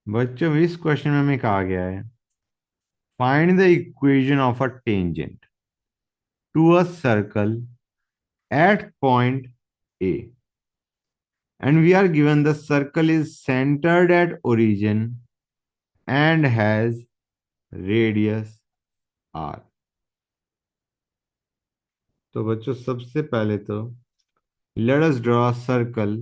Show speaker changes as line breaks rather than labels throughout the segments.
बच्चों इस क्वेश्चन में हमें कहा गया है find the equation of a tangent to a circle at point A and we are given the circle is centered at origin and has radius r। तो बच्चों सबसे पहले तो let us draw a circle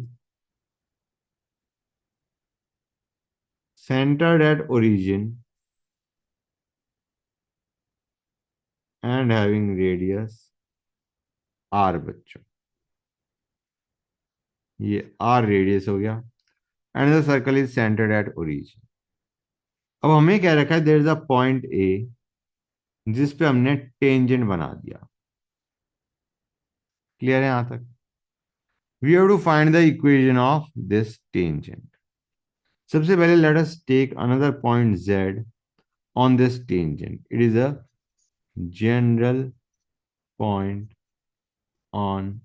centered at origin and having radius r। बच्चों ये r radius हो गया and the circle is centred at origin. अब हमें क्या रखा है, there is a point A जिस पे हमने टेंजेंट बना दिया। क्लियर है यहां तक? We have to find the equation of this tangent. सबसे पहले let us take another point z on this tangent. It is a general point on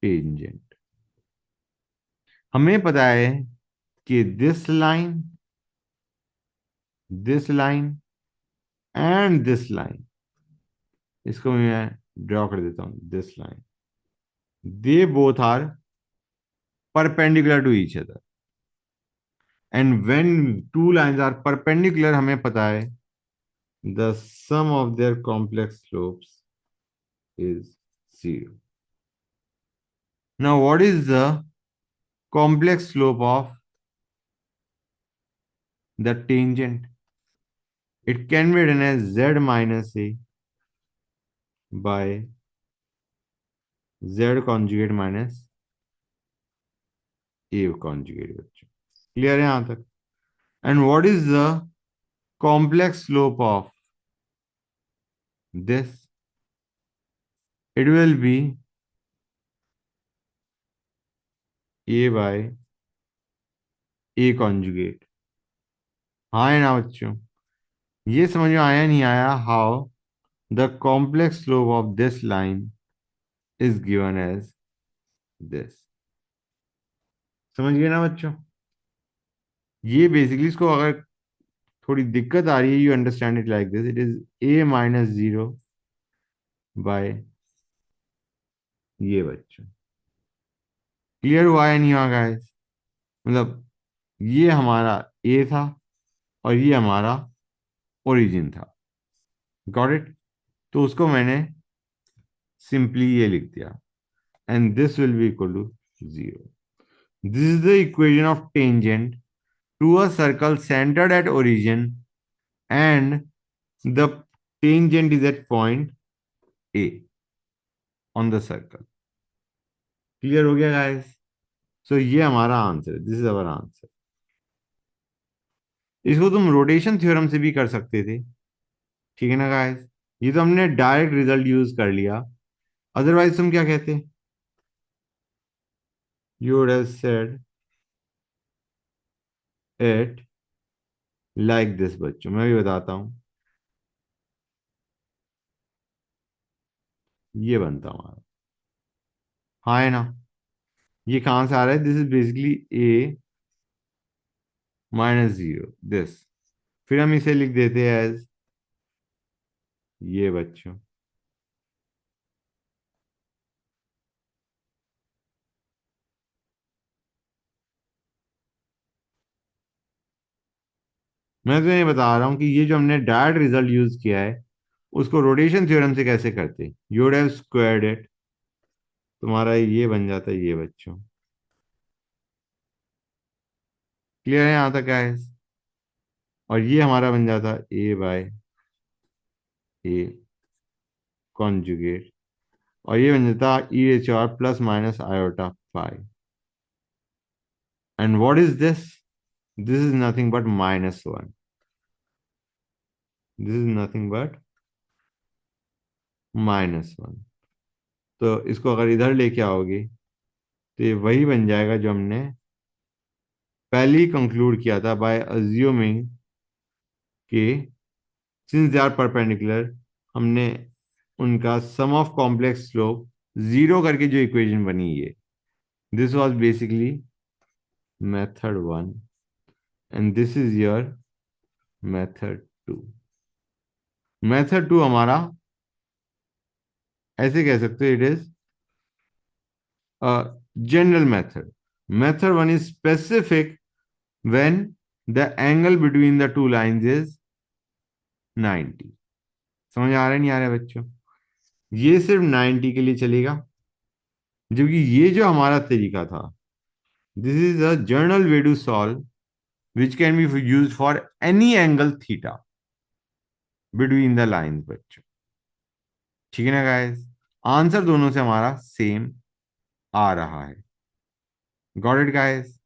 tangent। हमें पता है कि this line and this line, इसको मैं ड्रॉ कर देता हूं। This line, they both are perpendicular to each other and when two lines are perpendicular हमें पता है the sum of their complex slopes is 0। Now what is the complex slope of the tangent? It can be written as z minus a by z conjugate minus a conjugate। बच्चों clear है यहां तक? And what is the complex slope of this? It will be a by a conjugate। हाँ है ना बच्चों? ये समझ में आया नहीं आया? How the complex slope of this line is given as this. समझ गए ना बच्चों? ये बेसिकली, इसको अगर थोड़ी दिक्कत आ रही है, you understand it like this, it is a minus 0 by ये। बच्चों क्लियर हुआ या नहीं हुआ गाइस? मतलब ये हमारा a था और ये हमारा ओरिजिन था। Got it? तो उसको मैंने सिंपली ये लिख दिया and this will be equal to 0। This is the equation of tangent to a circle centred at origin and the tangent is at point a on the circle. Clear हो गया guys? सो ये हमारा answer है, this is our answer. इसको तुम rotation theorem से भी कर सकते थे, ठीक है ना गाइस? ये तो हमने डायरेक्ट रिजल्ट यूज कर लिया। अदरवाइज तुम क्या कहते? You would have said it like this. बच्चों मैं भी बताता हूं, ये बनता हमारा। हाँ है ना? ये कहां से आ रहा है? This is basically a minus 0 this. फिर हम इसे लिख देते हैं एज ये। बच्चों मैं तो ये बता रहा हूं कि ये जो हमने डायरेक्ट रिजल्ट यूज किया है उसको रोटेशन थ्योरम से कैसे करते। You would have squared it, तुम्हारा ये बन जाता है ये। बच्चों क्लियर है यहां तक गाइस? और ये हमारा बन जाता a बाय a कॉन्जुगेट, और ये बन जाता E H R plus minus iota pi. And what is this? This is nothing but -1। This is nothing but -1। तो इसको अगर इधर लेके आओगे तो ये वही बन जाएगा जो हमने पहले ही कंक्लूड किया था बाय अज्यूमिंग कि सिंस दे आर परपेंडिकुलर, हमने उनका सम ऑफ कॉम्प्लेक्स स्लोप 0 करके जो इक्वेशन बनी है, this was basically method one and this is your method two. Method two हमारा ऐसे कह सकते हो, it is general method. Method one is specific when the angle between the two lines is 90। समझ आ रहा है नहीं आ रहा है बच्चों? ये सिर्फ 90 के लिए चलेगा, जबकि ये जो हमारा तरीका था, this is a general way to solve which can be use for any angle theta between the lines बच्चों। ठीक है ना गाइस? आंसर दोनों से हमारा सेम आ रहा है। Got it guys?